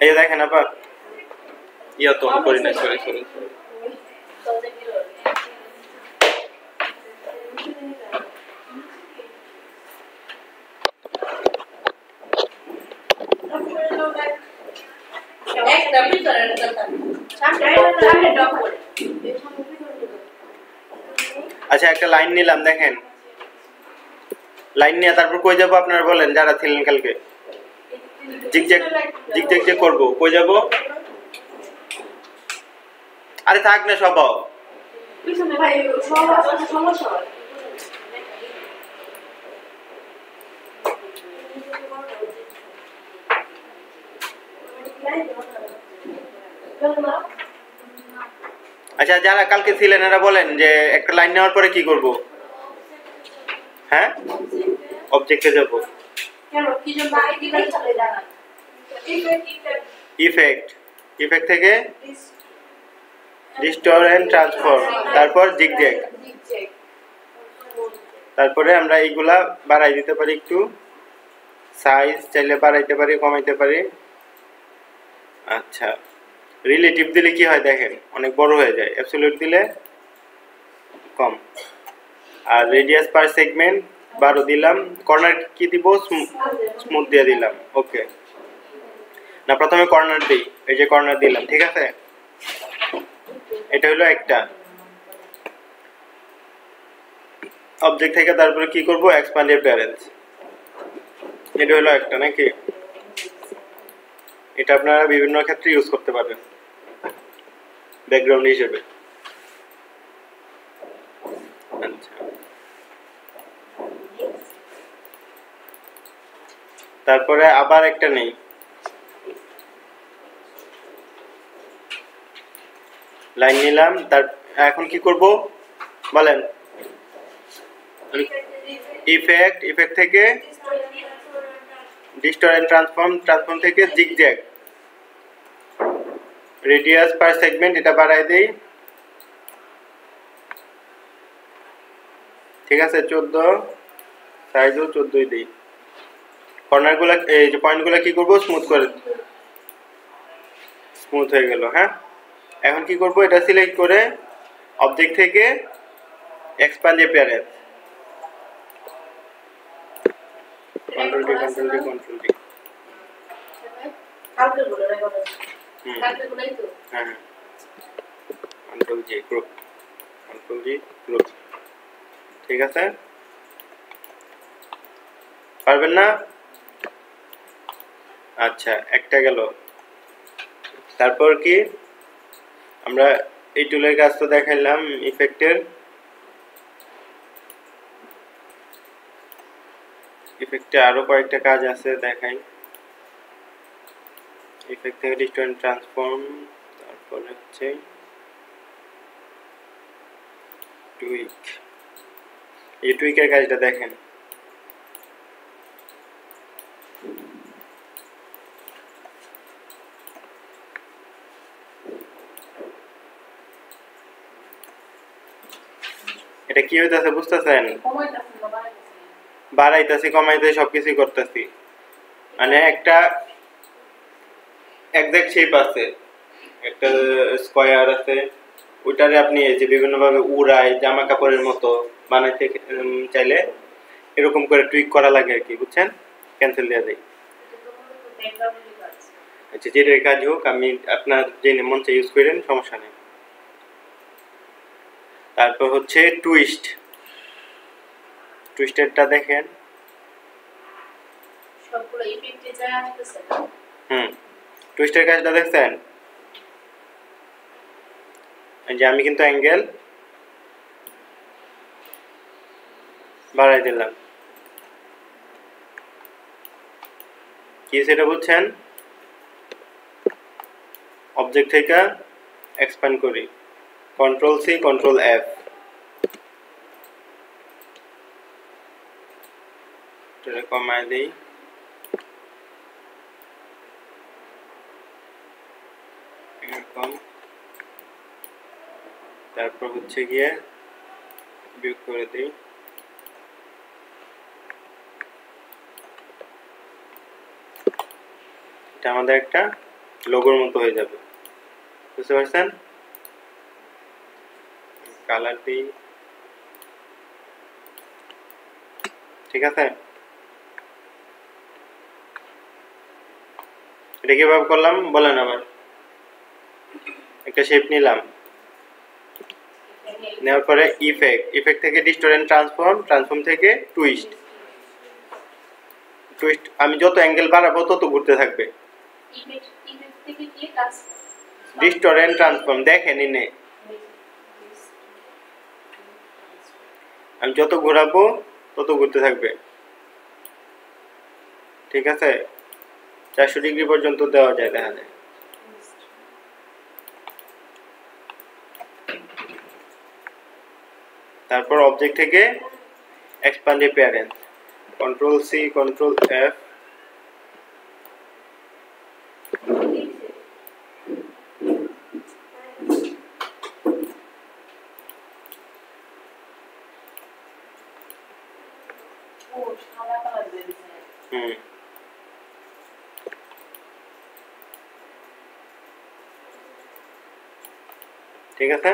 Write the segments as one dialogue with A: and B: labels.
A: এই যে দেখেন আপা ইয়া তো করি না সরি আচ্ছা একটা লাইন নিলাম দেখেন লাইন নিয়ে তারপর কই যাব আপনারা বলেন যারা ছিলেন কালকে জিগজ্যাগ যে করব কই যাব আরে থাক না সব পিছনে ভাই সমস্যা হয় আচ্ছা যারা কালকে ছিলেন এরা বলেন যে একটা লাইন নেওয়ার পরে কি করব হ্যাঁ অবজেক্টে যাব কেন কি জন্য আইডিটা চলে জানা ইফেক্ট থেকে ডিস্টর এন্ড ট্রান্সফর্ম তারপর জিগজ্যাগ তারপরে আমরা এইগুলা বাড়াই দিতে পারি একটু সাইজ চাইলে বাড়াইতে পারি কমাইতে পারি আচ্ছা রিলেটিভ দিলে কি হয় দেখেন অনেক বড় হয়ে যায় অ্যাবসলিউট দিলে কম আর রেডিয়াস পার সেগমেন্ট 12 দিলাম কর্নার কি দিব স্মুথ দিয়ে দিলাম ওকে না প্রথমে কর্নার দেই এই যে কর্নার দিলাম ঠিক আছে এটা হলো একটা অবজেক্ট থেকে তারপরে কি করব এক্সপ্যান্ড অ্যাপিয়ারেন্স এটা হলো একটা নাকি এটা আপনারা বিভিন্ন ক্ষেত্রে ইউজ করতে পারবেন ব্যাকগ্রাউন্ড হিসেবে আচ্ছা তারপরে আবার একটা নেই লাইন নিলাম তার এখন কি করব বলেন ইফেক্ট থেকে ডিস্টর এন্ড ট্রান্সফর্ম থেকে জিগজ্যাগ রেডিয়াস পার সেগমেন্ট এটা বাড়াই দেই ঠিক আছে 14 সাইজও 14ই দেই কর্নারগুলো এই যে পয়েন্টগুলো কি করব স্মুথ হয়ে গেল হ্যাঁ এখন কি করব এটা সিলেক্ট করে অবজেক্ট থেকে এক্সপ্যান্ড অ্যাপিয়ারেন্স কন্ট্রোল ডি কালকে বলে রেকর্ড কালকে বলেই তো হ্যাঁ কন্ট্রোল জি গ্রুপ ঠিক আছে পারবেন না আচ্ছা একটা গেল তারপর কি আমরা এই টুলের কাজ তো দেখাইলাম ইফেক্টে আরো কয়েকটা কাজ আছে দেখাই ইফেক্ট থেকে ডিস্টর এন্ড ট্রান্সফর্ম তারপরে হচ্ছে টুইকের কাজটা দেখেন এটা কি হইতাছে বুঝতেছেন বাড়াইতাছি কমাইতাছি সবকিছু করতেছি মানে একটা এক্সাক্ট শেপ আছে একটা স্কয়ার আছে ওইটারে আপনি এই যে বিভিন্ন ভাবে উড়াই জামা কাপড়ের মতো বানাইতে চাইলে এরকম করে টুইক করা লাগে আর কি বুঝছেন ক্যান্সেল দিয়ে দেই আচ্ছা যেটার কাজ হোক আমি আপনার জেনে মন চাই ইউজ করেন সমস্যা নেই তারপর হচ্ছে টুইস্টেডটা দেখেন সবগুলো ইফেক্টে যায় আসতেছে টুইস্টের কাজটা দেখছেন এই যে আমি কিন্তু অ্যাঙ্গেল বাড়াই দিলাম কি সেটা বুঝছেন অবজেক্ট থেকে এক্সপ্যান্ড করি কন্ট্রোল সি কন্ট্রোল এফ এটা কমাই দেই এরকম তারপর হচ্ছে গিয়ে বিয়োগ করে দেই এটা আমাদের একটা লোগোর মতো হয়ে যাবে, বুঝতে পারছেন? কালার দিই, ঠিক আছে। এটা কিভাবে করলাম বলেন আবার। একটা শেপ নিলাম, নেওয়ার পরে ইফেক্ট থেকে ডিস্টর্ট ট্রান্সফর্ম, ট্রান্সফর্ম থেকে টুইস্ট। আমি যত অ্যাঙ্গেল বাড়াবো তত ঘুরতে থাকবে। ডিস্টর্ট ট্রান্সফর্ম দেখেন ইনে, আমি যত ঘোরাবো তত ঘুরতে থাকবে, ঠিক আছে। 400 ডিগ্রি পর্যন্ত দেওয়া যায়, দেখা যায়। তারপর অবজেক্ট থেকে expand appearance, control C, control F, ঠিক আছে।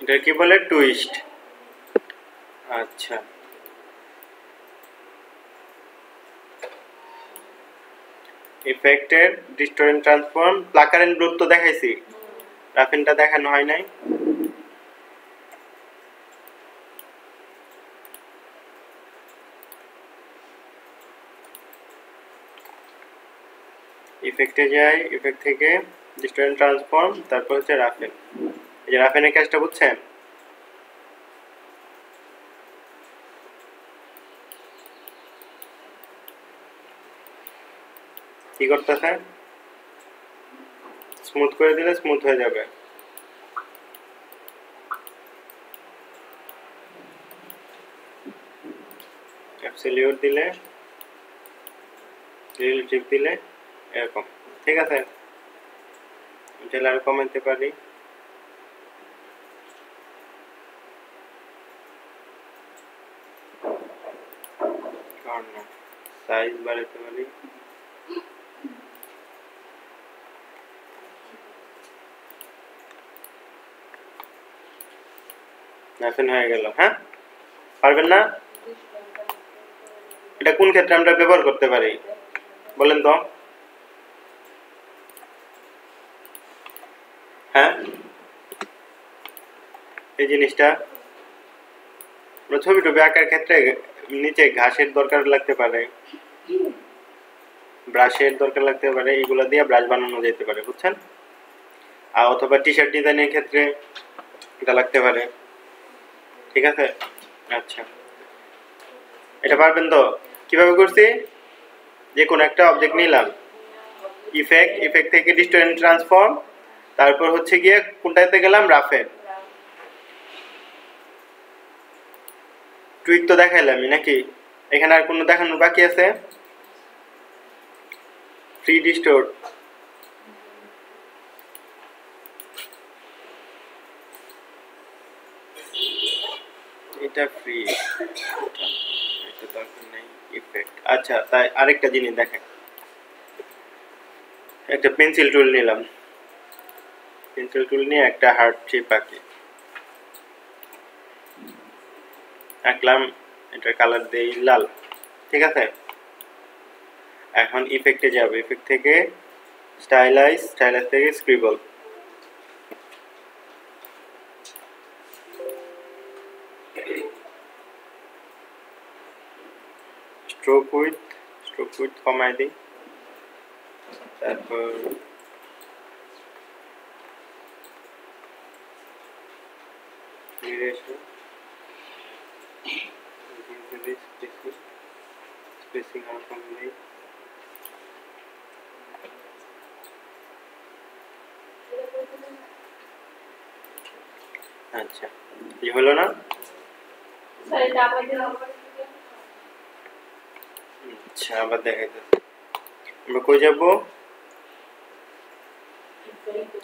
A: এটা কি বলে, টুইস্ট। আচ্ছা, ইফেক্টের distort transform, pucker and bloat তো দেখাইছি, রাফিনটা দেখানো হয় নাই। ইফেক্টে যাই, ইফেক্ট থেকে ডিস্টর্ট ট্রান্সফর্ম, তারপর হচ্ছে রাফেন। এই যে রাফেনের কাজটা বুঝছেন? কি করতেছে? স্মুথ করে দিলে স্মুথ হয়ে যাবে। অ্যাবসলিউট দিলে, রিলেটিভ দিলে এরকম, ঠিক আছে। তাহলে আর কমাতে পারি, সাইজ বাড়াতে পারি। নাফিন হয়ে গেল। হ্যাঁ, পারবেন না? এটা কোন ক্ষেত্রে আমরা ব্যবহার করতে পারি বলেন তো? হ্যাঁ, এই জিনিসটা ছবি টবি আঁকার ক্ষেত্রে নিচে ঘাসের দরকার লাগতে পারে, ব্রাশের দরকার লাগতে পারে, এগুলো দিয়ে ব্রাশ বানানো যেতে পারে, বুঝছেন? আর অথবা টি শার্ট ডিজাইনের ক্ষেত্রে এটা লাগতে পারে, ঠিক আছে। আচ্ছা, এটা পারবেন তো? কিভাবে করছি, যে কোনো একটা অবজেক্ট নিলাম, ইফেক্ট থেকে ডিস্টর্ট ট্রান্সফর্ম, তারপর হচ্ছে গিয়ে কোনটাতে গেলাম, রাফের। টুইক তো দেখাইলামই নাকি, এখানে আর কোনো দেখানোর বাকি আছে? ফ্রি ডিস্টর্ট, এটা ফ্রি, এটা দরকার নেই। ইফেক্ট, আচ্ছা, তাই আরেকটা জিনিস দেখেন, একটা পেন্সিল টুল নিলাম, পেন্সিল টুল নিয়ে একটা হার্ট শেপ আঁকলাম, এটার কালার দেই লাল, ঠিক আছে। এখন ইফেক্টে যাবে, ইফেক্ট থেকে স্টাইলাইজ থেকে স্ক্রিবল, স্ট্রোক উইথ কমাই দিই, তারপর স্পেসিং আর কমিয়ে দিই। আচ্ছা, কি হলো না? আচ্ছা, আবার দেখাইতেছি, আমরা কই যাব?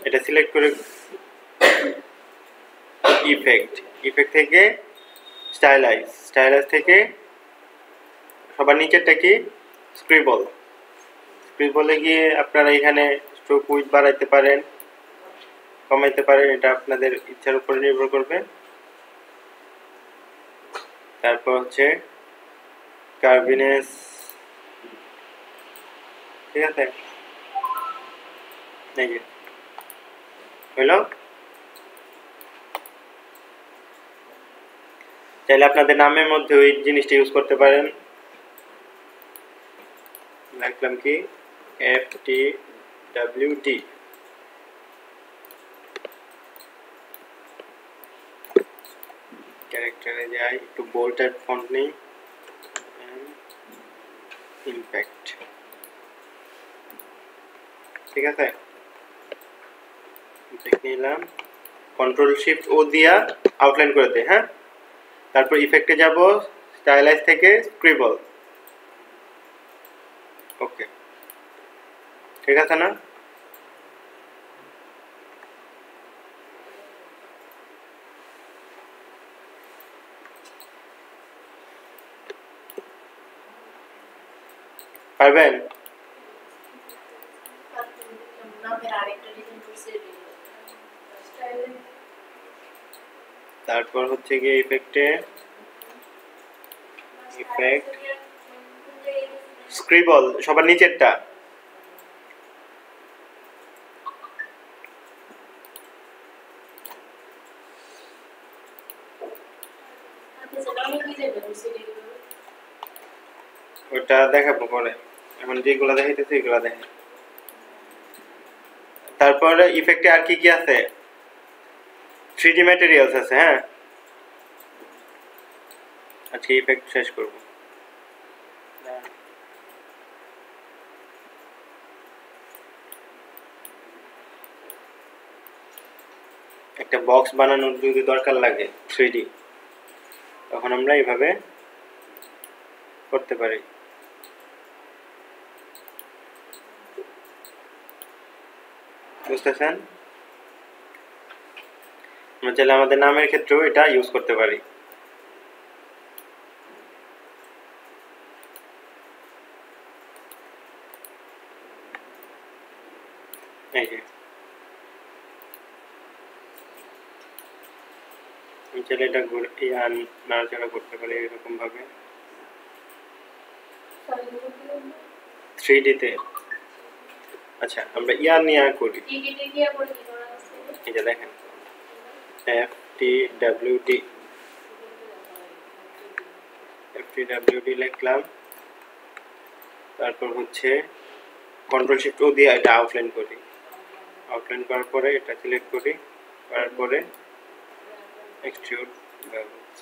A: এটা সিলেক্ট করে ইফেক্ট থেকে স্টাইলাইজ থেকে সবার নিচেরটা কি স্ক্রিবল। স্ক্রিবলে গিয়ে আপনারা এখানে স্ট্রোক উইডথ বাড়াইতে পারেন, কমাইতে পারেন, এটা আপনাদের ইচ্ছার উপরে নির্ভর করবে। তারপর হচ্ছে কার্ভিনেস, ঠিক আছে, এই যে হইল। চাইলে আপনাদের নামের মধ্যে ওই জিনিসটা ইউজ করতে পারেন। লিখলাম কি FTWD, ক্যারেক্টারে যাই, একটু বোল্ড টাইপ ফন্ট নেই, ইম্প্যাক্ট, ঠিক আছে, ইম্প্যাক্ট নিলাম, কন্ট্রোল শিফট ও দিয়া আউটলাইন করে দে। হ্যাঁ, তারপর ইফেক্টে যাব, স্টাইলাইজ থেকে স্ক্রিবল। ওকে, ঠিক আছে না? পারবেন? তারপর হচ্ছে গিয়ে ইফেক্টে ইফেক্ট স্ক্রিবল সবার নিচেরটা। ওটা দেখাবো পরে, এখন যেগুলো দেখাইতেছে এগুলো দেখেন। তারপরে ইফেক্টে আর কি কি আছে? 3D ম্যাটেরিয়ালস আছে। হ্যাঁ, আজকে ইফেক্ট শেষ করব। একটা বক্স বানানোর যদি দরকার লাগে 3D, তখন আমরা এইভাবে করতে পারি। বুঝতেছেন? আমরা চাইলে আমাদের নামের ক্ষেত্রেও এটা ইউজ করতে পারি। এই যে আমি চাইলে এটা নাড়াচাড়া করতে পারি এরকম ভাবে 3D তে। আচ্ছা, আমরা ইয়ার নিয়ে করি। এই যে দেখেন FTWD লিখলাম, তারপর হচ্ছে কন্ট্রোল শিফট ও দিয়ে এটা আউটলাইন করি। আউটলাইন করার পরে এটা সিলেক্ট করি, করার পরে এক্সট্রুড বেভেলস,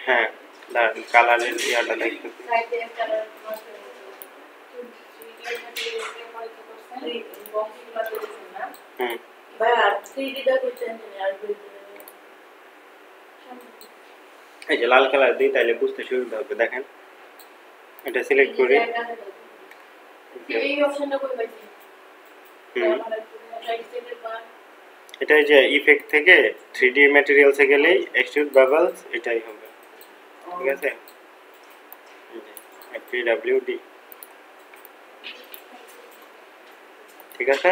A: হ্যাঁ, দাঁড়ান কালারের ইয়াটা দেখতেছি। এই যে লাল কালার দিই, তাইলে বুঝতে সুবিধা হবে। দেখেন এটা সিলেক্ট করি, এটাই যে ইফেক্ট থেকে 3D ম্যাটেরিয়ালসে গেলেই এক্সট্রুড বেভেলস এটাই হবে, ঠিক আছে। FTWD, ঠিক আছে।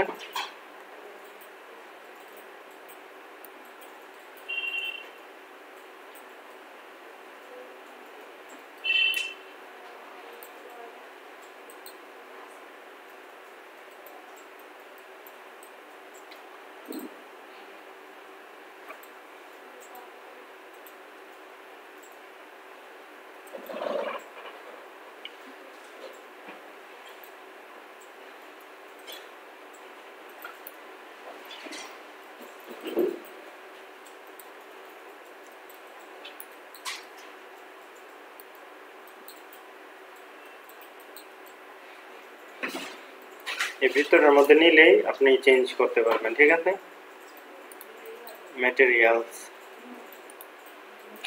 A: এই ভিতরের মধ্যে নিলেই আপনি চেঞ্জ করতে পারবেন, ঠিক আছে। ম্যাটেরিয়ালস,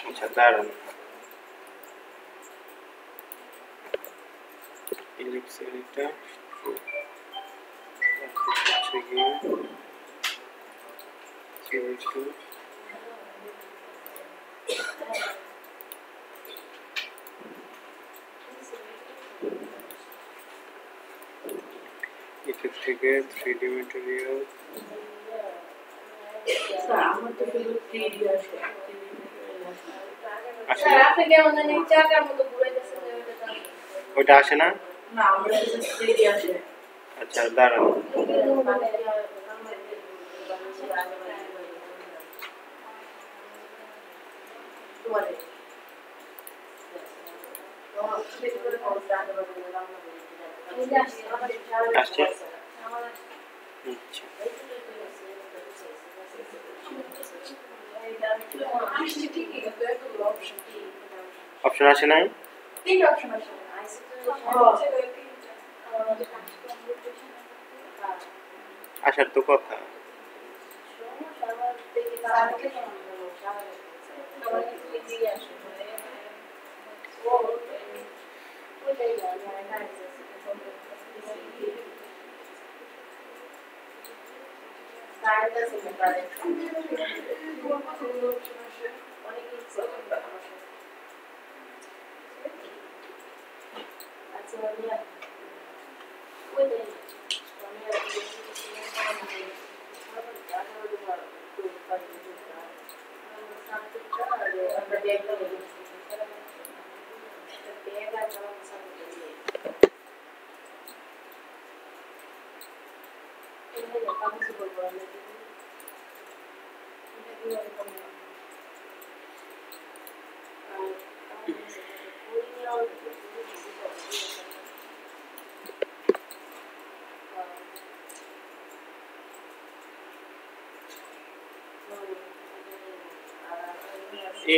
A: আচ্ছা দাঁড়ান, ইলিপসের এটা হচ্ছে গিয়ে এখান থেকে 3D ম্যাটেরিয়াল ওইটা আসে না? আচ্ছা দাঁড়ান, আসছে, অপশন আসে নাই, আসার তো কথা।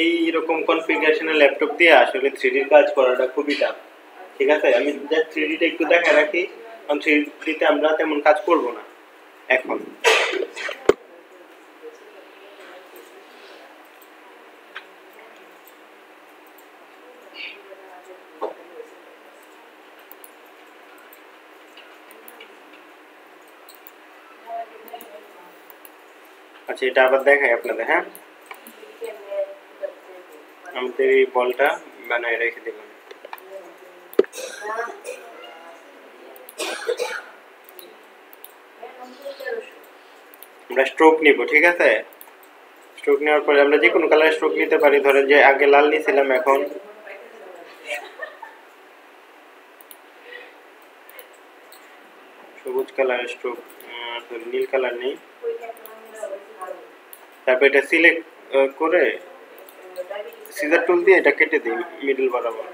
A: এইরকম কনফিগারেশনের ল্যাপটপ দিয়ে আসলে 3D কাজ করাটা খুবই টাফ, ঠিক আছে। আমি জাস্ট 3D টা একটু দেখা রাখি, কারণ 3D তে আমরা তেমন কাজ করব না এখন। আচ্ছা এটা আবার দেখাই আপনাদের, হ্যাঁ আমাদের এই বলটা বানায় রেখে দিলাম। আমরা স্ট্রোক নিব, ঠিক আছে। স্ট্রোক নেওয়ার পরে আমরা যে কোনো কালার স্ট্রোক নিতে পারি, ধরেন যে আগে লাল নিয়েছিলাম, এখন সবুজ কালার স্ট্রোক, নীল কালার নেই। তারপর এটা সিলেক্ট করে সিজার টুল দিয়ে এটা কেটে দিই মিডল বরাবর।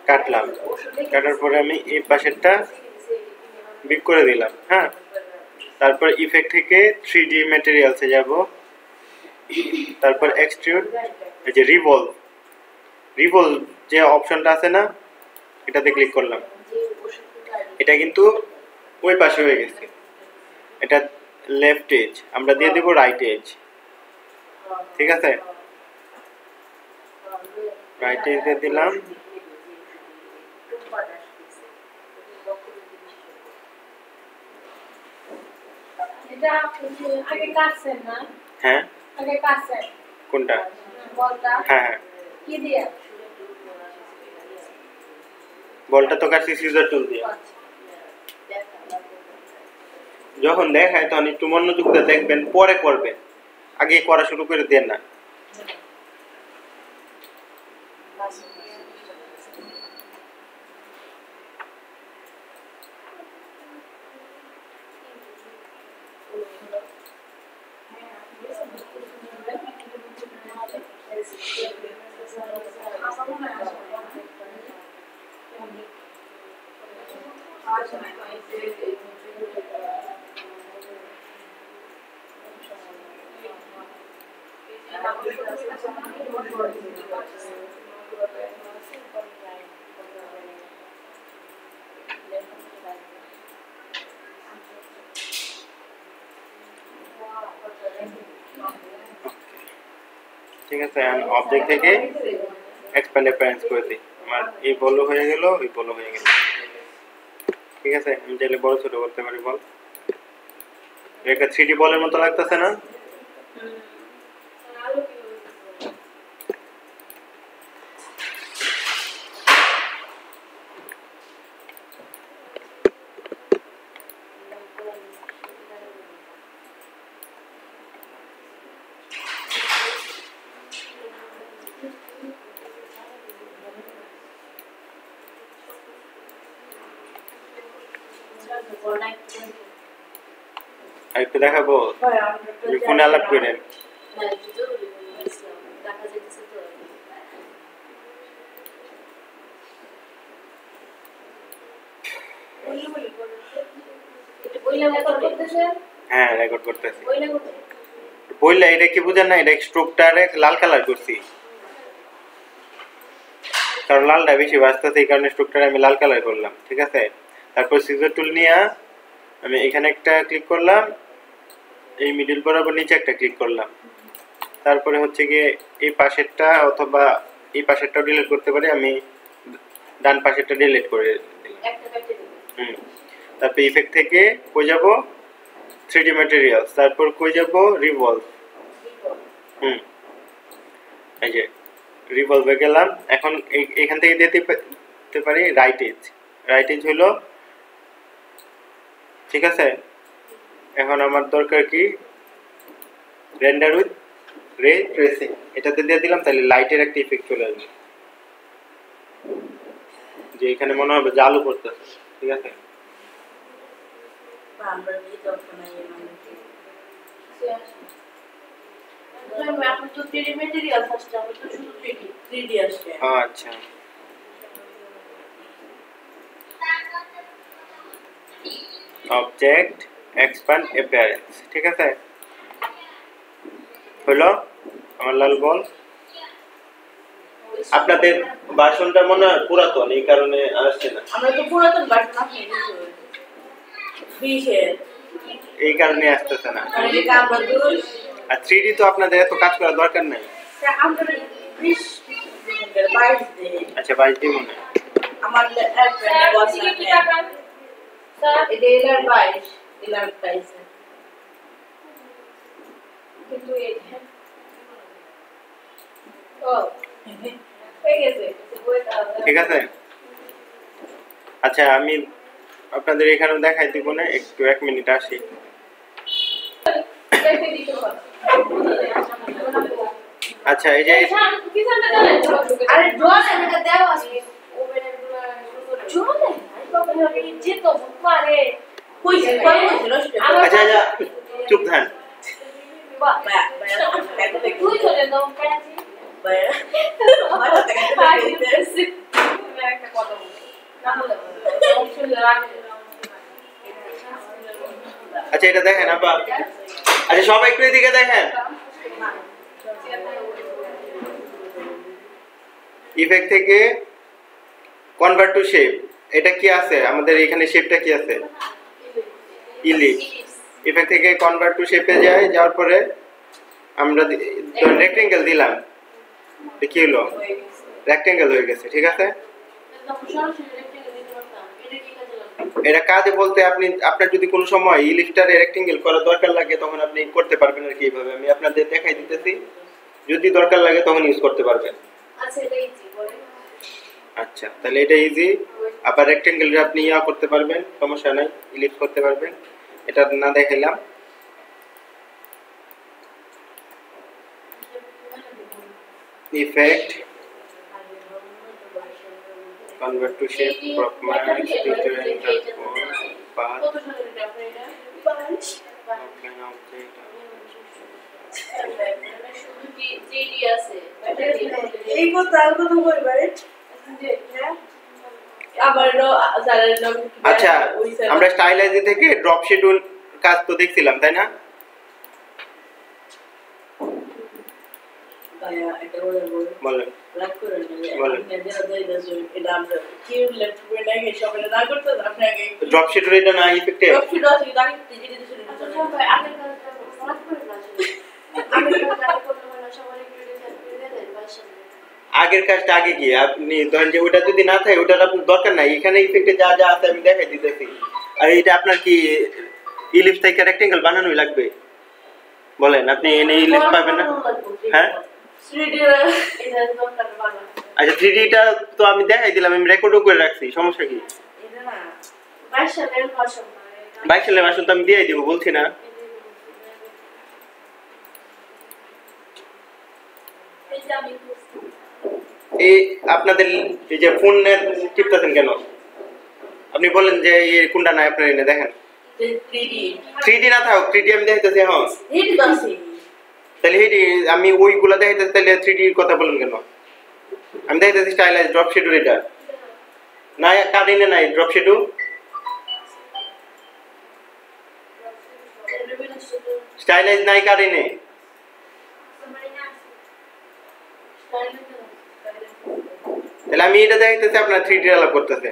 A: কাটলাম, কাটার পরে আমি এই পাশেরটা বিট করে দিলাম, হ্যাঁ। তারপর ইফেক্ট থেকে 3D ম্যাটেরিয়ালসে যাব, তারপর এক্সট্রুড, এই যে রিভলভ যে অপশনটা আছে না, এটাতে ক্লিক করলাম। এটা কিন্তু ওই পাশে হয়ে গেছে, এটা লেফট এজ, আমরা দিয়ে দেব রাইট এজ, ঠিক আছে। রাইট এজ দিয়ে দিলাম।
B: এটা আগে কাটছেন না?
A: হ্যাঁ
B: আগে কাটছেন
A: কোনটা?
B: বলটা।
A: হ্যাঁ
B: কি দিয়ে?
A: বলটা তো কাটছি সিজার টুল দিয়ে। যখন দেখায় তখন একটু মনোযোগ দিয়ে দেখবেন, পরে করবেন, আগে করা শুরু করে দেন না। ঠিক আছে, অবজেক্ট থেকে এক্সপ্যান্ড অ্যাপিয়ারেন্স করে দিই। আমার এই বল হয়ে গেল, এই বল হয়ে গেল। ঠিক আছে, আমি চাইলে বড় ছোট করতে পারি বল। একটা 3D বলের মতো লাগতেছে না? আর একটু দেখাবো, তুমি ফোনে আলাপ করেন। হ্যাঁ, রেকর্ড করতেছি। বললে এটা কি বুঝেন না, এটা স্ট্রোকটারে লাল কালার করছি, কারণ লালটা বেশি বাঁচতেছে, এই কারণে স্ট্রোকটারে আমি লাল কালার করলাম। ঠিক আছে, তারপর সিজার টুল নিয়ে আমি এখানে একটা ক্লিক করলাম, এই মিডল বরাবর নিচে একটা ক্লিক করলাম, তারপরে হচ্ছে গিয়ে এই পাশেরটা অথবা এই পাশেরটাও ডিলিট করতে পারি, আমি ডান পাশেরটা ডিলিট করে দিলাম। তারপর ইফেক্ট থেকে কই যাব, 3D ম্যাটেরিয়ালস, তারপর কই যাব, রিভলভ। এই যে রিভলভে গেলাম। এখন এখান থেকে দিতে পারি রাইট এজ। রাইট এজ হলো, ঠিক আছে। এখন আমার দরকার কি, রেন্ডার উইথ রে ট্রেসিং, এটাতে দিয়ে দিলাম, তাহলে লাইটের একটা ইফেক্ট চলে আসবে, যে এখানে মনে হবে যে আলো পড়তেছে। ঠিক আছে, আচ্ছা। অবজেক্ট এক্সপ্যান্ড অ্যাপিয়ারেন্স, ঠিক আছে, হলো আমার লাল বল। আপনাদের ভার্সনটা মনে হয় পুরাতন, এই কারণে আসছে না।
C: আমরা তো পুরাতন ভার্সন আপনি বিশের
A: এই কারণে আসতেছে না।
C: আমরা দোষ
A: আর 3D তো আপনাদের এত কাজ করার দরকার নাই।
C: আমরা 20 22 দে।
A: আচ্ছা 22 দিন মনে হয়
C: আমার অ্যাপ বস কি টাকা স্যার এটা এলার 22 এলার 22
B: কিন্তু এই ও হয়ে গেছে,
A: ঠিক আছে। আচ্ছা আমি আপনাদের এখানে দেখাই দিব না, একটু 1 মিনিট আসি। আচ্ছা এই যে
C: আরে জল এটা দাও আসবে জল
B: যে তো পারে
C: কইছে
A: আচ্ছা আচ্ছা চুপ থান।
B: তুই চলে দাও কাছে একটা কথা বল না হলে
A: আচ্ছা এটা দেখেন আপা, আচ্ছা সবাই একটু এদিকে দেখেন। ইফেক্ট থেকে কনভার্ট টু শেপ, এটা কি আছে আমাদের এখানে, শেপটা কি আছে, ইলিপস। ইফেক্ট থেকে কনভার্ট টু শেপে যায়, যাওয়ার পরে আমরা রেক্টেঙ্গেল দিলাম, কি হলো, রেক্টেঙ্গেল হয়ে গেছে। ঠিক আছে, এটা কাজে বলতে আপনি আপনার যদি কোনো সময় ইলিপসটারে রেক্টেঙ্গেল করার দরকার লাগে তখন আপনি করতে পারবেন আর কি। এইভাবে আমি আপনাদের দেখাই দিতেছি, যদি দরকার লাগে তখন ইউজ করতে পারবেন। আচ্ছা তাহলে এটা ইজি। আবার রেক্টেঙ্গেলটা আপনি ইয়া করতে পারবেন, সমস্যা নাই, ইলিপস করতে পারবেন। এটা না দেখাইলাম। Effect convert to shape, crop max, filter and transform, path, offline object,
C: এই কথা আর কথা বলবারে আবার
A: আচ্ছা আমরা স্টাইলাইজি থেকে ড্রপ শিডিউল কাজ তো দেখছিলাম তাই না? বলেন ড্রপ শিডিউল এটা না ইফেক্টিভ আগের কাজটা আগে গিয়ে আপনি ধরেন যে ওটা যদি না থাকে ওটার আপনার দরকার নাই, এখানে ইফেক্টে যা যা আছে আমি দেখাই দিতেছি। আর এটা আপনার কি ইলিপস থেকে রেক্টেঙ্গেল বানানোই লাগবে বলেন, আপনি এনে ইলিপস পাবেন না? হ্যাঁ আচ্ছা 3D টা তো আমি দেখাই দিলাম, আমি রেকর্ডও করে রাখছি, সমস্যা কি?
B: 22 সালের ভাষণ
A: 22 সালের ভাষণ তো আমি দিয়ে দিব বলছি না। এই আপনাদের এই যে ফোন টিপতেছেন কেন? আপনি বলেন যে এই কোনটা না আপনার এনে দেখেন। 3D না থাক, 3D আমি দেখাইতেছি। হ্যাঁ তাহলে আমি ওইগুলা দেখাইতেছি, তাহলে 3D এর কথা বলেন কেন? আমি দেখাইতেছি স্টাইলাইজ ড্রপ শেডো, এটা না কাটিনে নাই ড্রপ শেডো। স্টাইলাইজ নাই কাটিনে, তাহলে আমি এটা দেখাইতেছি আপনার 3D আলাপ করতেছে।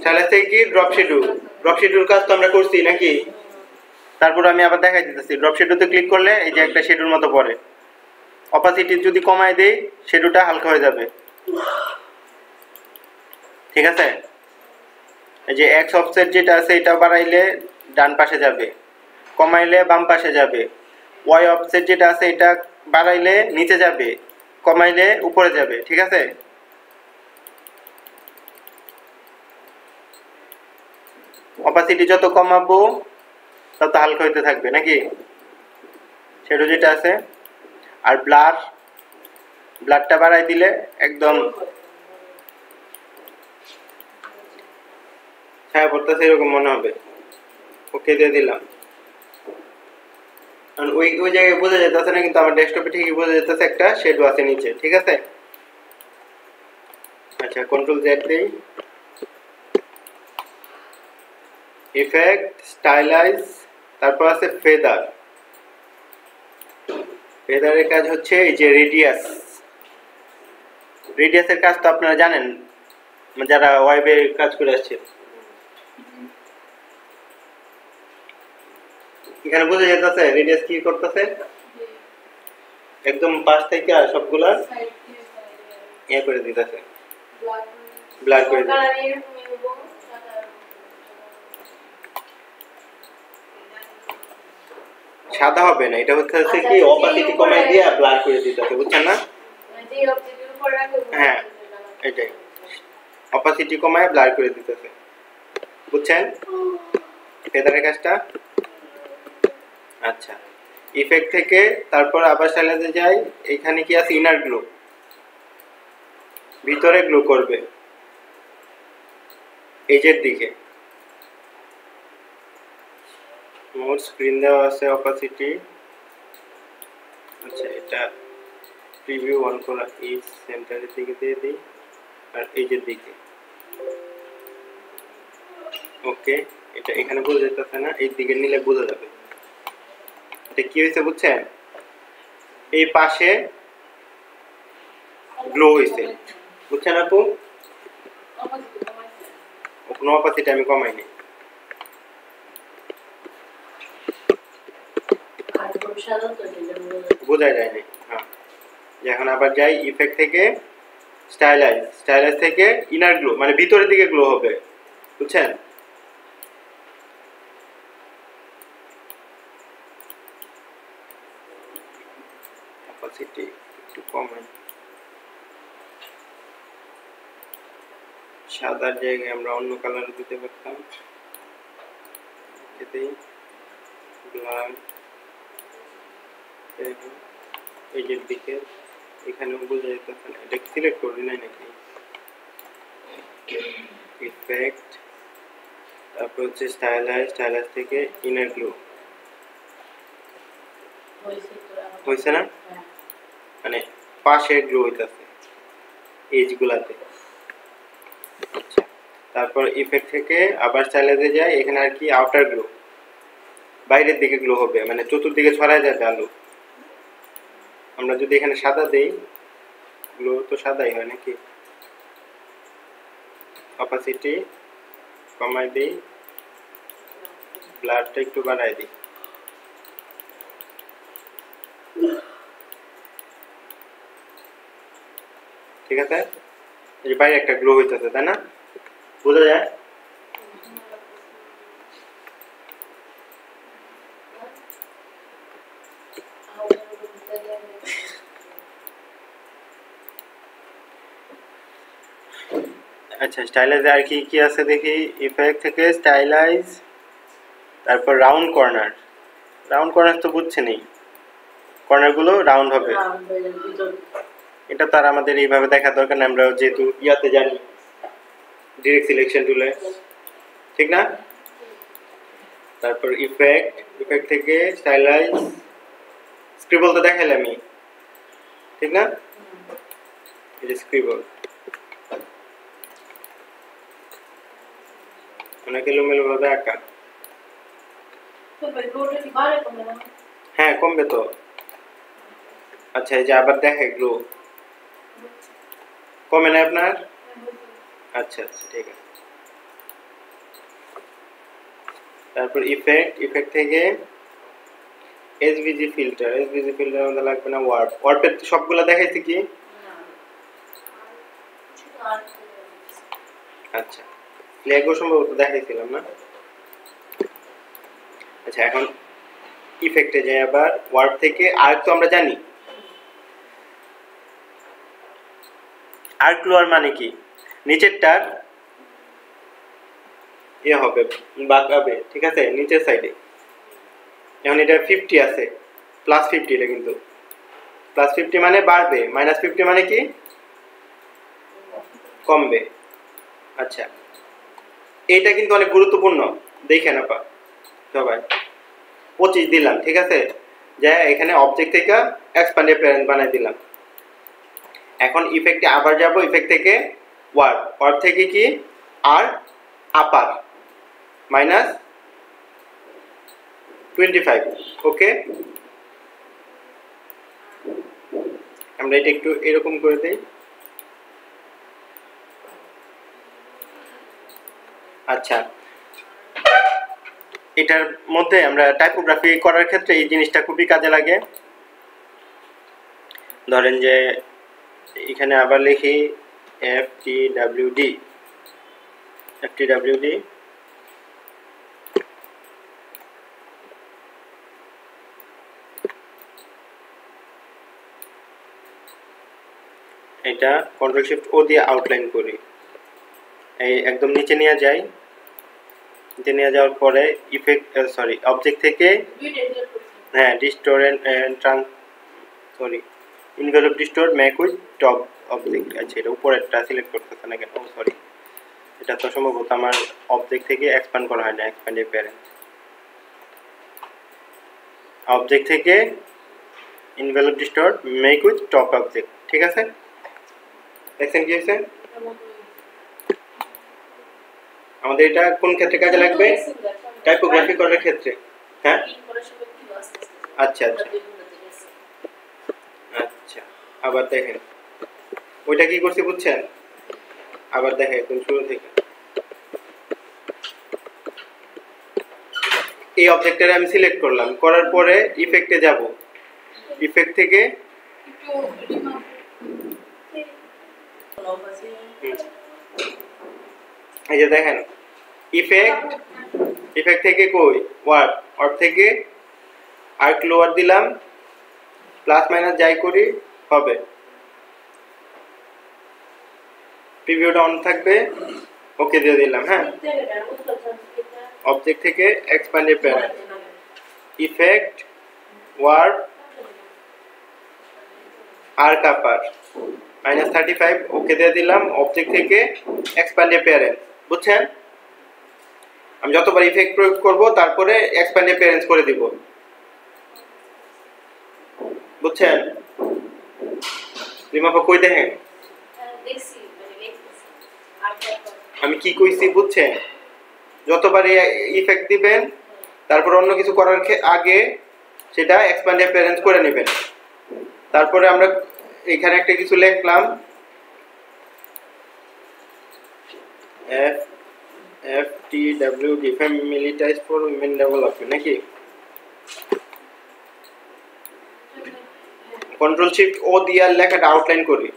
A: স্টাইলাইজ থেকে কি ড্রপ শেডো, ড্রপ শেডোর কাজ তো আমরা করছি নাকি? তারপর আমি আবার দেখাই দিতেছি, ড্রপ শেডোতে ক্লিক করলে এই যে একটা শেডোর মতো পড়ে, অপাসিটি যদি কমায় দেই শেডোটা হালকা হয়ে যাবে, ঠিক আছে? এই যে এক্স অফসেট যেটা আছে এটা বাড়াইলে ডান পাশে যাবে, কমাইলে বাম পাশে যাবে। ওয়াই অফসেট যেটা আছে এটা বাড়াইলে নিচে যাবে, কমাইলে উপরে যাবে, ঠিক আছে? অপাসিটি যত কমাবো তত হালকা হইতে থাকবে নাকি শ্যাডো যেটা আছে। আর ব্লারটা বাড়াই দিলে একদম ছায়া পড়তেছে এরকম মনে হবে। ওকে দিয়ে দিলাম, কারণ ওই জায়গায় বোঝা যেতেছে না, কিন্তু আমার ডেস্কটপে ঠিকই বোঝা যেতেছে একটা শ্যাডো আছে নিচে, ঠিক আছে? আচ্ছা কন্ট্রোল জেড দেই, ইফেক্ট, স্টাইলাইজ, তারপর আছে ফেদার। ফেদারের কাজ হচ্ছে এই যে রেডিয়াসের কাজ তো আপনারা জানেন যারা ওয়েবে কাজ করে আসছে। এখানে বোঝা যেতেছে রেডিয়াস কি করতেছে, একদম পাশ থেকে সবগুলা ইয়ে করে দিতেছে, ব্লার করে দিতেছে। সাদা হবে না, এটা হচ্ছে কি অপাসিটি কমাই দিয়ে ব্লার করে দিতেছে, বুঝছেন না? হ্যাঁ এটাই, অপাসিটি কমায় ব্লার করে দিতেছে, বুঝছেন ফেদারের কাজটা? আচ্ছা ইফেক্ট থেকে তারপর আবার স্টাইলাইজে যাই, এখানে কি আছে ইনার গ্লো, ভিতরে গ্লো করবে এজের দিকে। মোড স্ক্রিন দেওয়া আছে, অপাসিটি, আচ্ছা এটা প্রিভিউ অন করা, এই সেন্টারের দিকে দিয়ে দিই আর এজের দিকে। ওকে এটা এখানে বোঝা যাচ্ছে না, এই দিকে নিলে বোঝা যাবে। এটা কি হয়েছে বুঝছেন, এই পাশে গ্লো হয়েছে, বুঝছেন আপু? কোনো অপাসিটি আমি কমাইনি, বোঝা যায়নি। হ্যাঁ এখন আবার যাই ইফেক্ট থেকে স্টাইলাইজ থেকে ইনার গ্লো, মানে ভিতরের দিকে গ্লো হবে, বুঝছেন? অপাসিটি একটু কমাই, সাদার জায়গায় আমরা অন্য কালার দিতে পারতাম, এতেই ব্লার এই যে দিকে এখানেও বোঝা যেতেছে না, এটা সিলেক্ট করবি নাই নাকি? ইফেক্ট তারপর হচ্ছে স্টাইলাইজ থেকে ইনার গ্লো হয়েছে না, মানে পাশে গ্লো হইতেছে এজ গুলাতে। আচ্ছা তারপর ইফেক্ট থেকে আবার স্টাইলাইজে যাই, এখানে আর কি আউটার গ্লো, বাইরের দিকে গ্লো হবে, মানে চতুর্দিকে ছড়ায় যাবে আলো। আমরা যদি এখানে সাদা দেই গ্লো তো সাদাই হয় নাকি? অপাসিটি কমাই দিই, ব্লারটা একটু বাড়াই দিই, ঠিক আছে, এই বাইরে একটা গ্লো হইতেছে, তাই না? বোঝা যায়? আচ্ছা, স্টাইলাইজ আর কি কি আছে দেখি। ইফেক্ট থেকে স্টাইলাইজ, তারপর রাউন্ড কর্নার। রাউন্ড কর্নার তো বুঝছেনই, কর্নারগুলো রাউন্ড হবে। এটা তো আর আমাদের এইভাবে দেখার দরকার নেই, আমরা যেহেতু ইয়াতে জানি ডিরেক্ট সিলেকশন টুলে, ঠিক না? তারপর ইফেক্ট, ইফেক্ট থেকে স্টাইলাইজ, স্ক্রিবল তো দেখাইলামই, ঠিক না? এই যে স্ক্রিবল, অনেক এলোমেলো ভাবে আঁকা। হ্যাঁ, কমবে তো। আচ্ছা, এই যে আবার দেখে গ্লো, কমে না আপনার? আচ্ছা আচ্ছা, ঠিক আছে। তারপর ইফেক্ট, ইফেক্ট থেকে এসভিজি ফিল্টার, এসভিজি ফিল্টার আমাদের লাগবে না। ওয়ার্প, ওয়ার্পের তো সবগুলো দেখাইছি কি? আচ্ছা, ফ্ল্যাগও সম্ভবত দেখাইছিলাম না? আচ্ছা, এখন ইফেক্টে যাই আবার। ওয়ার্প থেকে আর্ক তো আমরা জানি, আর্ক লোয়ার মানে কি? নিচেরটার এ হবে, বাঁকাবে, ঠিক আছে, নিচের সাইডে। এখন এটা 50 আছে, প্লাস 50, এটা কিন্তু প্লাস 50 মানে বাড়বে, মাইনাস 50 মানে কি? কমবে। আচ্ছা, এটা কিন্তু অনেক গুরুত্বপূর্ণ, দেখেন আপা সবাই। 25 দিলাম, ঠিক আছে, যা এখানে অবজেক্ট থেকে এক্সপ্যান্ডেড প্যারেন্ট বানাই দিলাম। এখন ইফেক্টে আবার যাব, ইফেক্ট থেকে ওয়ার্প, ওয়ার্প থেকে কি? আর আপার মাইনাস 25, ওকে। আমরা এটা একটু এরকম করে দেই। আচ্ছা, এটার মধ্যে আমরা টাইপোগ্রাফি করার ক্ষেত্রে এই জিনিসটা খুবই কাজে লাগে। ধরেন যে এখানে আবার লিখি FTWD, FTWD, এটা কন্ট্রোল শিফট ও দিয়ে আউটলাইন করি। এই একদম নিচে নিয়ে যাই, নিচে নিয়ে যাওয়ার পরে ইফেক্ট, সরি, অবজেক্ট থেকে, হ্যাঁ, ডিস্টোরেন্ট sorry, envelope distort make with top object. আচ্ছা, এটা উপরেরটা সিলেক্ট করতেছে না কেন? ও সরি, এটা তো সম্ভবত আমার অবজেক্ট থেকে এক্সপ্যান্ড করা হয় না, এক্সপ্যান্ডেড প্যারেন্ট। অবজেক্ট থেকে envelope distort make with top object, ঠিক আছে? দেখছেন কি হয়েছে? আমাদের এটা কোন ক্ষেত্রে কাজে লাগবে? টাইপোগ্রাফি করার ক্ষেত্রে। হ্যাঁ, আচ্ছা আচ্ছা আচ্ছা, আবার দেখেন ওইটা কি করছি বুঝছেন? আবার দেখেন একদম শুরু থেকে, এই অবজেক্টটা আমি সিলেক্ট করলাম, করার পরে ইফেক্টে যাব, ইফেক্ট থেকে এই যে দেখেন ইফেক্ট, ইফেক্ট থেকে কই ওয়ার্প, ওয়ার্প থেকে আর্ক লোয়ার দিলাম, প্লাস মাইনাস যাই করি হবে। প্রিভিউটা অন থাকবে, ওকে দিয়ে দিলাম। হ্যাঁ, অবজেক্ট থেকে expanded parent, effect, warp, arc upper minus 35, okay দিয়ে দিলাম। অবজেক্ট থেকে এক্সপ্যান্ডেড প্যারেন্ট, বুঝছেন? আমি যতবার ইফেক্ট প্রয়োগ করব তারপরে এক্সপ্যান্ডেড প্যারেন্ট করে দিব, বুঝছেন? রিমাপা কই দেখেন আমি কি কইছি, বুঝছেন? যতবার ইফেক্ট দিবেন তারপর অন্য কিছু করার আগে সেটা এক্সপ্যান্ডেড প্যারেন্ট করে নেবেন। তারপরে আমরা এখানে একটা কিছু লিখলাম, FTWD, Family Ties for Women Development, নাকি? কন্ট্রোল শিফট ও দিয়ে লেখাটা আউটলাইন করি,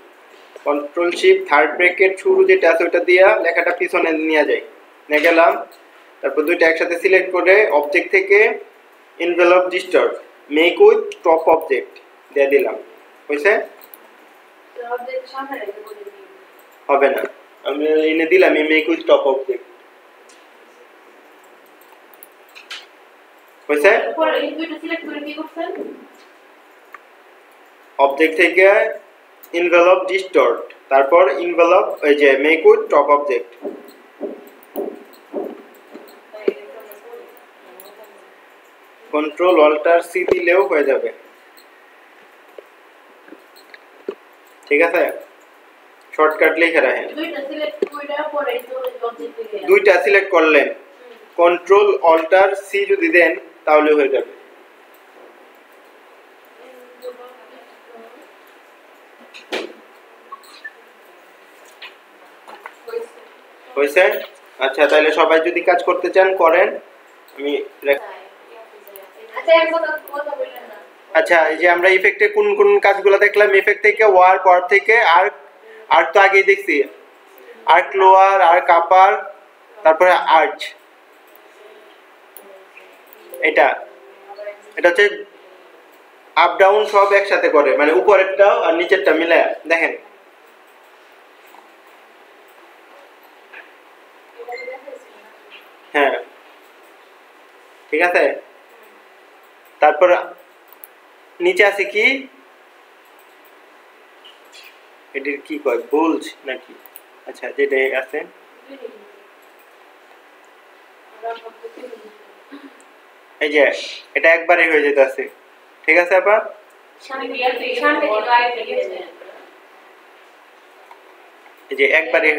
A: কন্ট্রোল শিফট থার্ড ব্র্যাকেট শুরু যেটা আছে ওটা দিয়া লেখাটা পিছনে নিয়ে যাই, নিয়ে গেলাম। তারপর দুইটা একসাথে সিলেক্ট করে অবজেক্ট থেকে envelope distort make with top object দিয়ে দিলাম, হয়েছে? হবে না, আমি এনে দিলাম মেক উইথ টপ অবজেক্ট, হয়েছে? অবজেক্ট থেকে এনভেলপ ডিস্টর্ট, তারপর এনভেলপ এই যে make with top object. Control alter C দিলেও হয়ে যাবে, ঠিক আছে? শর্টকাট লিখে রাখেন। দুইটা সিলেক্ট করলেন, কন্ট্রোল অল্টার সি যদি দেন তাহলে হয়ে যাবে। হয়েছে? আচ্ছা, তাহলে সবাই যদি কাজ করতে চান করেন, আমি আচ্ছা এই যে আমরা ইফেক্টে কোন কোন কাজগুলো দেখলাম, ইফেক্ট থেকে ওয়ার, পর থেকে আর্ক, আর্ক তো আগেই দেখছি, আর্ক লোয়ার, আর্ক আপার, তারপরে আর্চ। এটা হচ্ছে আপ ডাউন সব একসাথে করে, মানে উপরেরটা আর নিচেরটা মিলে দেখেন। হ্যাঁ ঠিক আছে। তারপর নিচে আছে কি, এটির কি কয়, বুলজ নাকি? আচ্ছা যেটা আছে এই যে এটা একবারে হয়ে যেতেছে, ঠিক আছে আপা? এই যে একবারে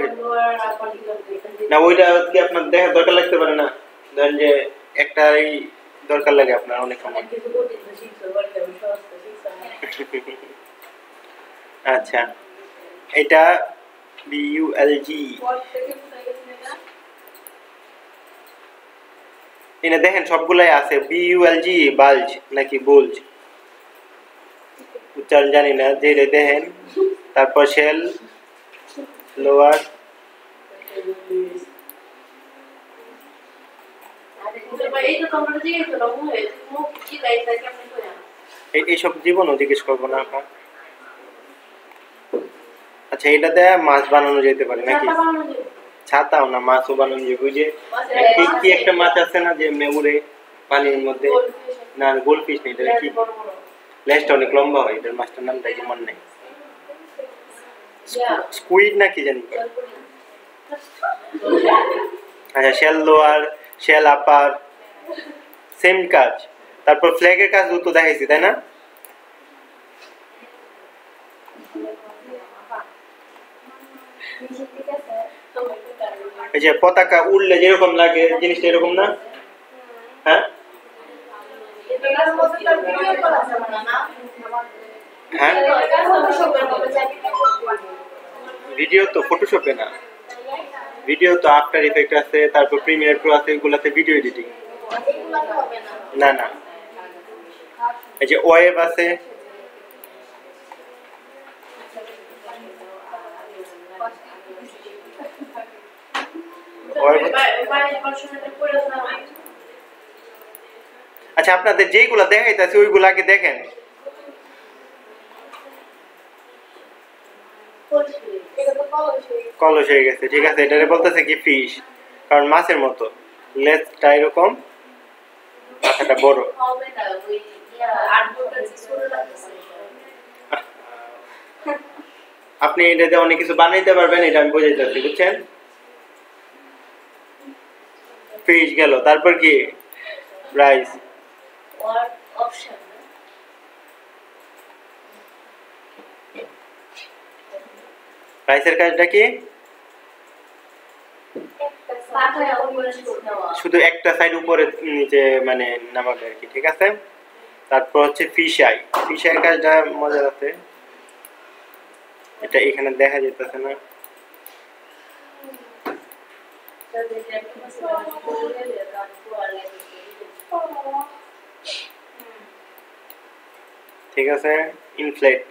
A: না, ওইটা কি আপনার দেখা দরকার লাগতে পারে না? ধরেন যে একটাই দরকার লাগে আপনার অনেক সময়। আচ্ছা এটা বিইউএলজি, এনে দেখেন সবগুলাই আছে বিইউএলজি, বালজ নাকি বুলজ উচ্চারণ জানি না, যে দেখেন। তারপর শেল লোয়ার, এইসব জীবনও জিজ্ঞেস করবো না আপনার। আচ্ছা এটাতে মাছ বানানো যেতে পারে নাকি? ছাতাও না, মাছও বানানো যাবে। ওই যে কি একটা মাছ আছে না যে এমনি উড়ে পানির মধ্যে, না গোল্ডফিশ নেই, এটা কি লেজটা অনেক লম্বা হয়, এটার মাছটার নামটা কি মনে নাই, স্কুইড না কি জানি। আচ্ছা শেল লোয়ার, শেল আপার, সেম কাজ। তারপর ফ্ল্যাগের কাজ তো দেখাইছি তাই না? এই যে পতাকা উড়লে যেরকম লাগে জিনিসটা এরকম না? হ্যাঁ হ্যাঁ ভিডিও তো ফটোশপে না, ভিডিও তো আফটার ইফেক্ট আছে, তারপর প্রিমিয়ার প্রো আছে, এগুলাতে ভিডিও এডিটিং। না না, এই যে ওয়েব আছে, আচ্ছা আপনাদের যেগুলা দেখাইতেছে ওইগুলা আগে দেখেন। কলস হয়ে গেছে, ঠিক আছে। এটারে বলতেছে কি ফিশ, কারণ মাছের মতো লেজটা এরকম, মাথাটা বড়। আপনি এটাতে অনেক কিছু বানাইতে পারবেন, এটা আমি বোঝাইতে পারছি, বুঝছেন? ফিশ গেল, তারপর কি রাইস, রাইসের কাজটা কি? শুধু একটা সাইড উপরে নিচে মানে নামাবে আর কি, ঠিক আছে। তারপর হচ্ছে ফিশ আই, ফিশ আইয়ের কাজটা মজার আছে, এটা এখানে দেখা যেতেছে না। ঠিক আছে, ইনফ্লেট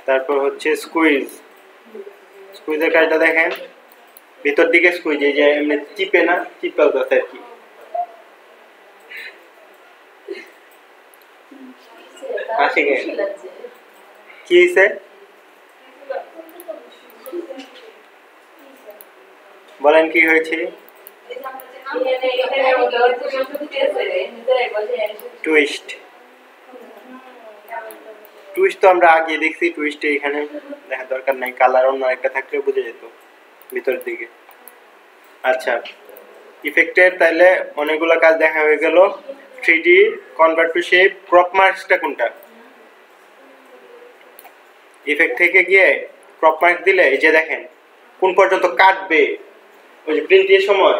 A: তারপর হচ্ছে স্কুইজ। স্কুইজের কাজটা দেখেন, ভিতর দিকে স্কুইজ, এই যে এমনি চিপে না, চিপকালতেছে আর কি। আসে কে কি হইছে বলেন, কি হয়েছে? টুইস্ট। টুইস্ট তো আমরা আগে দেখছি, টুইস্টে এখানে দেখা দরকার নাই, কালার অন্য একটা থাকলে বুঝে যেত ভিতরের দিকে। আচ্ছা, ইফেক্টের তাইলে অনেকগুলো কাজ দেখা হয়ে গেল। 3D, convert to shape, crop মার্কসটা কোনটা? ইফেক্ট থেকে গিয়ে ক্রপ মার্কস দিলে এই যে দেখেন কোন পর্যন্ত কাটবে, ওই যে প্রিন্টের সময়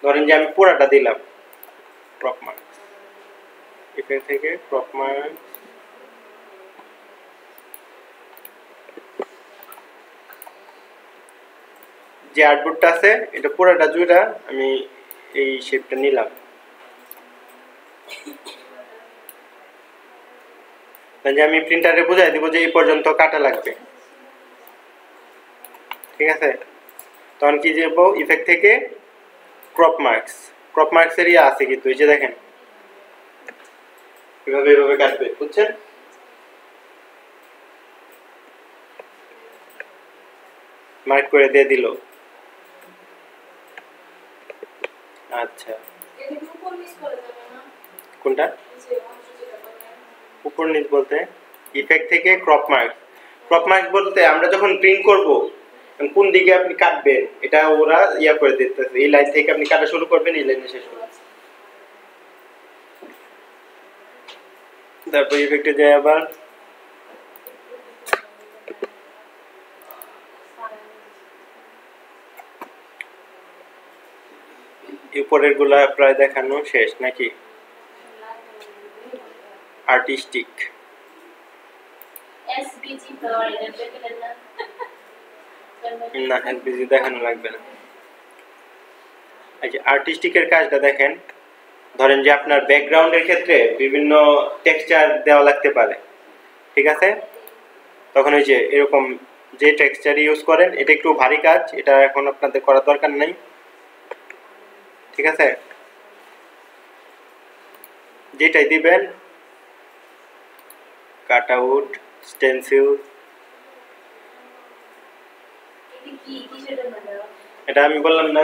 A: ধরেন যে আমি পুরাটা দিলাম ক্রপ মার্কস, ইফেক্ট থেকে ক্রপ মার্কস, যে আউটপুটটা আছে এটা পুরাটা জুড়া আমি এই শেপটা নিলাম। যে আমি প্রিন্টারে বুঝাই দিব যে এই পর্যন্ত কাটা লাগবে, ঠিক আছে? তখন কি যাব, ইফেক্ট থেকে ক্রপ মার্কস। ক্রপ মার্কস এর ইয়ে আছে কিন্তু, এই যে দেখেন এভাবে এভাবে কাটবে, বুঝছেন? মার্ক করে দিয়ে দিল। আচ্ছা, কোনটা উপর নিচ বলতে? ইফেক্ট থেকে ক্রপ মার্কস। ক্রপ মার্কস বলতে আমরা যখন প্রিন্ট করব কোন দিকে আপনি কাটবেন এটা ওরা ইয়া করে দিতেছে, এই লাইন থেকে আপনি কাটা শুরু করবেন, এই লাইনে শেষ করবেন। তারপর ইফেক্টে যায় আবার উপরের গুলা প্রায় দেখানো শেষ নাকি? আর্টিস্টিক না, এসবিজি দেখানো লাগবে না। আচ্ছা, আর্টিস্টিকের কাজটা দেখেন, ধরেন যে আপনার ব্যাকগ্রাউন্ডের ক্ষেত্রে বিভিন্ন টেক্সচার দেওয়া লাগতে পারে, ঠিক আছে? তখন ওই যে এরকম যে টেক্সচার ইউজ করেন, এটা একটু ভারী কাজ, এটা এখন আপনাদের করার দরকার নাই, ঠিক আছে? যেটাই দিবেন, কাট আউট, স্টেনসিল, এটা আমি বললাম না,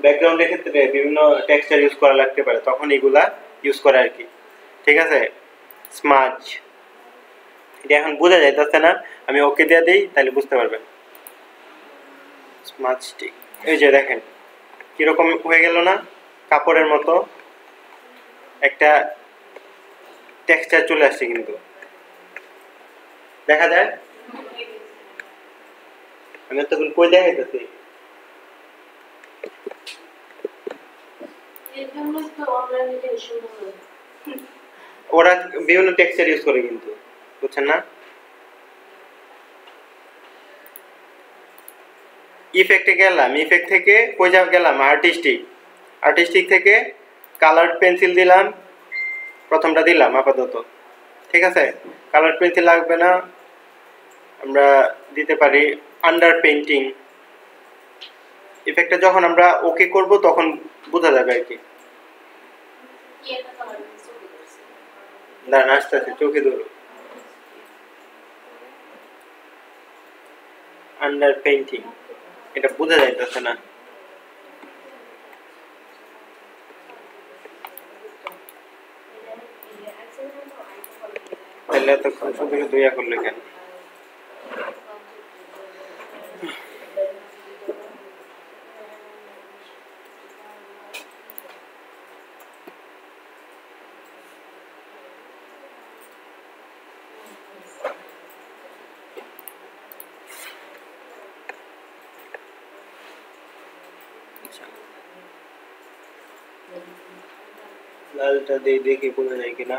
A: ব্যাকগ্রাউন্ডের ক্ষেত্রে বিভিন্ন টেক্সচার ইউজ করা লাগতে পারে, তখন এগুলা ইউজ করে আর কি, ঠিক আছে? স্মাজ, এটা এখন বোঝা যাইতেছে না, আমি ওকে দিয়ে দিই তাহলে বুঝতে পারবেন। স্মাজ স্টিক, এই যে দেখেন কিরকম হয়ে গেল না, কাপড়ের মতো একটা টেক্সচার চলে আসছে, কিন্তু দেখা যায়। আমি তখন কই দেখাইতেছি, ওরা বিভিন্ন টেক্সচার ইউজ করে কিন্তু, বুঝছেন না? ইফেক্টে গেলাম, ইফেক্ট থেকে কই যাব গেলাম, আর্টিস্টিক। আর্টিস্টিক থেকে কালার পেন্সিল দিলাম, প্রথমটা দিলাম আপাতত, ঠিক আছে? কালার পেন্সিল লাগবে না, আমরা দিতে পারি আন্ডার পেইন্টিং। ইফেক্টটা যখন আমরা ওকে করব তখন বোঝা যাবে আর কি। দাঁড়ান, আস্তে আস্তে চোখে ধরো। আন্ডার পেইন্টিং, এটা বোঝা যাইতেছে না, তাহলে এতক্ষণ শুধু শুধু ইয়া করলে কেন? লালটা দিয়ে দেখি বোঝা যায় কিনা,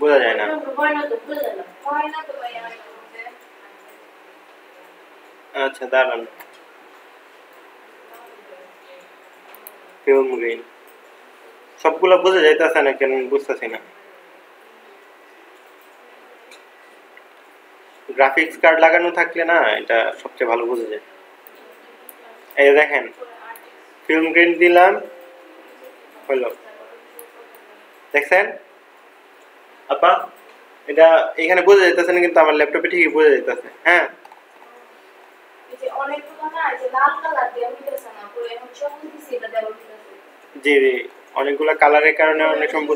A: বোঝা যায় না। আচ্ছা দাঁড়ান, ফিল্ম গ্রিন সবগুলো বোঝা যাইতেছে না কেন বুঝতেছি না। গ্রাফিক্স কার্ড লাগানো থাকলে না এটা সবচেয়ে ভালো বোঝা যায়। এই দেখেন ফিল্ম গ্রেন দিলাম, হলো, দেখছেন আপা? এটা এখানে বোঝা যাইতেছে না, কিন্তু আমার ল্যাপটপে ঠিকই বোঝা যাইতেছে। হ্যাঁ, জি জি, অনেকগুলো কালারের কারণে অনেক সময়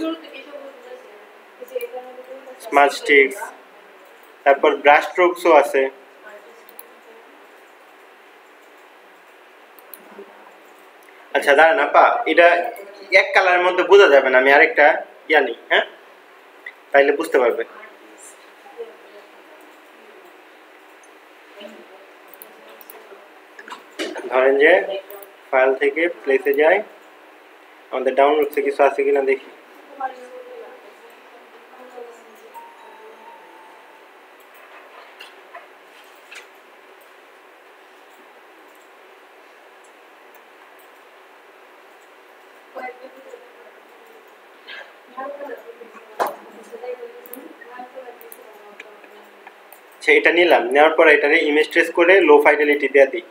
A: স্মার্ট স্টিক্স, তারপর ব্রাশ স্ট্রোকসও আছে। আচ্ছা দাঁড়ান আপা, এটা এক কালারের মধ্যে বোঝা যাবে না, আমি আরেকটা জানি। হ্যাঁ, তাইলে বুঝতে পারবে। ধরেন যে ফাইল থেকে প্লেসে যাই, আমাদের ডাউনলোডসে কিছু আছে কিনা দেখি। আচ্ছা, এটা নিলাম, নেওয়ার পর এটারে ইমেজ ট্রেস করে লো ফাইডেলিটি দিয়ে দিই।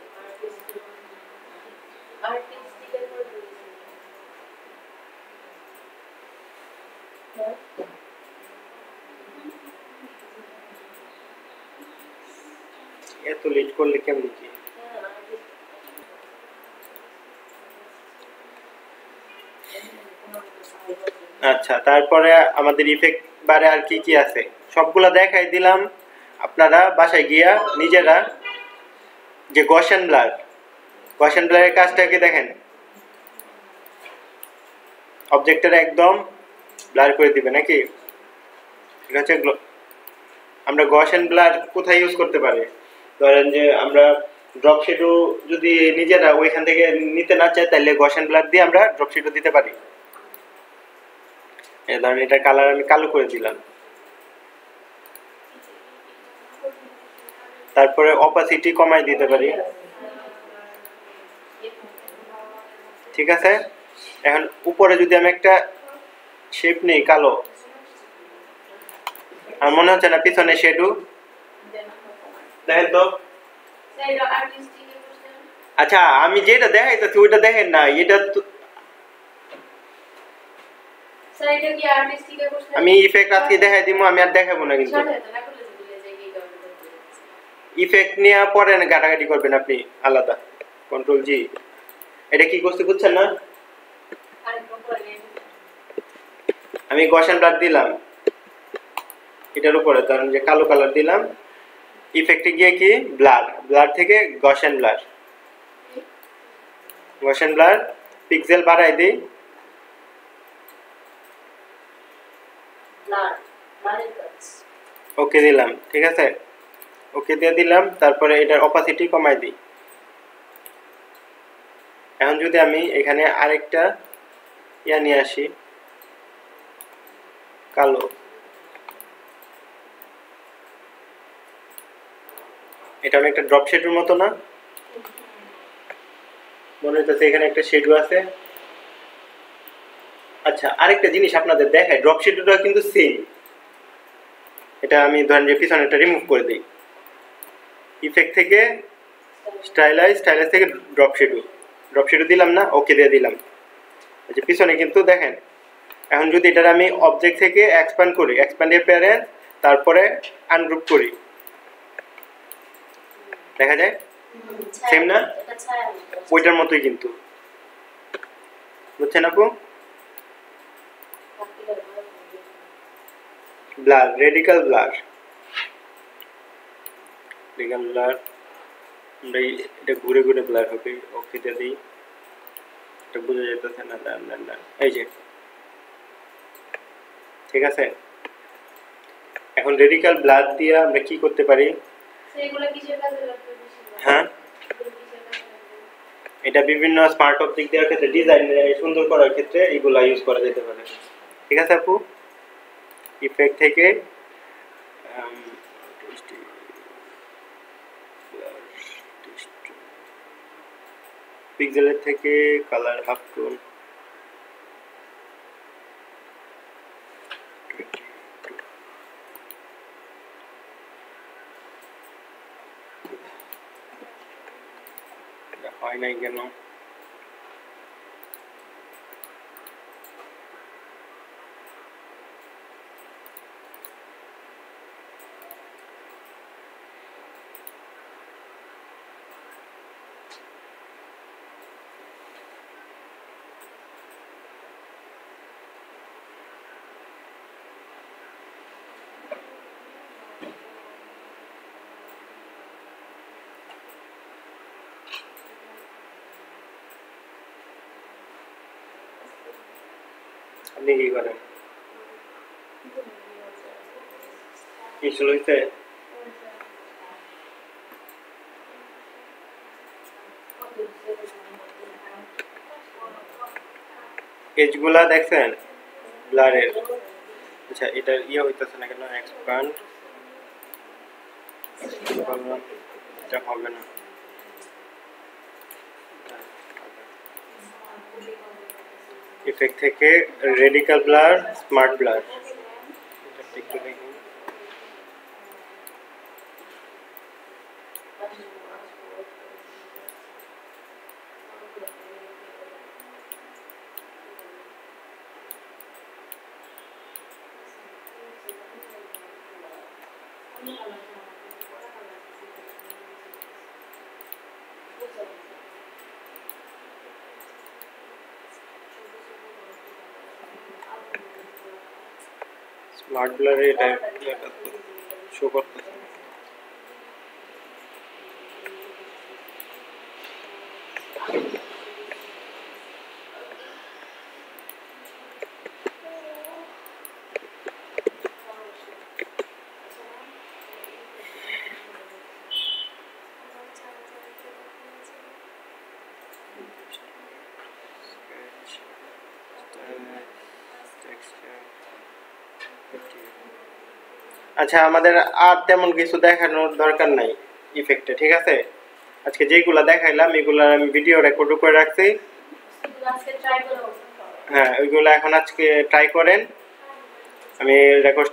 A: এত লেট করলে কেমন কি? আচ্ছা, তারপরে আমাদের ইফেক্ট বারে আর কি কি আছে সবগুলা দেখাই দিলাম। আপনারা বাসায় গিয়া নিজেরা যে গসেন ব্লারের কাজটাকে দেখেন, অবজেক্টের একদম ব্লার করে দিবে নাকি। এটা হচ্ছে আমরা গসেন ব্লার কোথায় ইউজ করতে পারি, ধরেন যে আমরা ড্রপ শেডো যদি নিজেরা ওইখান থেকে নিতে না চাই, তাহলে গসেন ব্লার দিয়ে আমরা ড্রপ শেডো দিতে পারি। ধরেন এটা কালার আমি কালো করে দিলাম, তারপরে অপাসিটি কমাই দিতে পারি। ঠিক আছে, এখন উপরে যদি আমি একটা শেপ নেই কালো, আর মনে হচ্ছে না পিছনে শেডো, দেখেন তো। আচ্ছা, আমি যেটা দেখাইতেছি ওইটা দেখেন না, এটা আমি ইফেক্ট আজকে দেখাই দিব, আমি আর দেখাবো না। কিন্তু ইফেক্ট নিয়ে পরে গাটাগাটি করবেন আপনি আলাদা, কন্ট্রোল জি। এটা কি করতে বুঝছেন না? আমি গসেন ব্লার দিলাম এটার উপরে, ধরেন যে কালো কালার দিলাম, ইফেক্টে গিয়ে কি ব্লার থেকে গসেন ব্লার পিক্সেল বাড়াই দিই, ওকে দিলাম। ঠিক আছে, ওকে দিয়ে দিলাম, তারপরে এটার অপাসিটি কমাই দিই। এখন যদি আমি এখানে আরেকটা ইয়া নিয়ে আসি কালো, এটা আমি একটা ড্রপ শেডের মতো না মনে হচ্ছে, এখানে একটা শেডো আছে। আচ্ছা, আরেকটা জিনিস আপনাদের দেখাই, ড্রপ শেডোটা কিন্তু সেম। এটা আমি ধরেন যে পিছনেটা রিমুভ করে দিই, ইফেক্ট থেকে স্টাইলাইজ থেকে ড্রপ শেডো দিলাম না, ওকে দিয়ে দিলাম। আচ্ছা, পিছনে কিন্তু দেখেন, এখন যদি এটা আমি অবজেক্ট থেকে এক্সপ্যান্ড করি, এক্সপ্যান্ড অ্যাপিয়ারেন্স, তারপরে আনগ্রুপ করি, দেখা যায় সেম না? ওইটার মতোই কিন্তু, বুঝছেন আপু? ব্লার, রেডিক্যাল ব্লার, আমরা এটা ঘুরে ঘুরে ব্লার হবে। ওকে দিয়ে দিই, এটা বোঝা যেতেছে না। এই যে, ঠিক আছে। এখন রেডিক্যাল ব্লার দিয়ে আমরা কি করতে পারি? হ্যাঁ, এটা বিভিন্ন স্মার্ট অবজেক্ট দেওয়ার ক্ষেত্রে, ডিজাইন সুন্দর করার ক্ষেত্রে এইগুলা ইউজ করা যেতে পারে। ঠিক আছে আপু, ইফেক্ট থেকে পিক্সেলের থেকে কালার হাফ টোন, নাই কেন? আপনি কি করেন? কি শুরু হয়েছে? এজগুলা দেখছেন ব্লারের? আচ্ছা এটা ইয়ে হইতেছে না কেন? এক্সপ্যান্ড এটা হবে না। ইফেক্ট থেকে রেডিক্যাল ব্লার, স্মার্ট ব্লার, এটা একটু দেখি। স্মার্ট ব্লারে এটা শো করতেছে। আচ্ছা আমাদের আর তেমন কিছু দেখানোর দরকার নাই ইফেক্টে, ঠিক আছে? আজকে যেগুলা দেখাইলাম এগুলা আমি ভিডিও রেকর্ড করে রাখছি। হ্যাঁ ওইগুলো এখন আজকে ট্রাই করেন, আমি রেকর্ড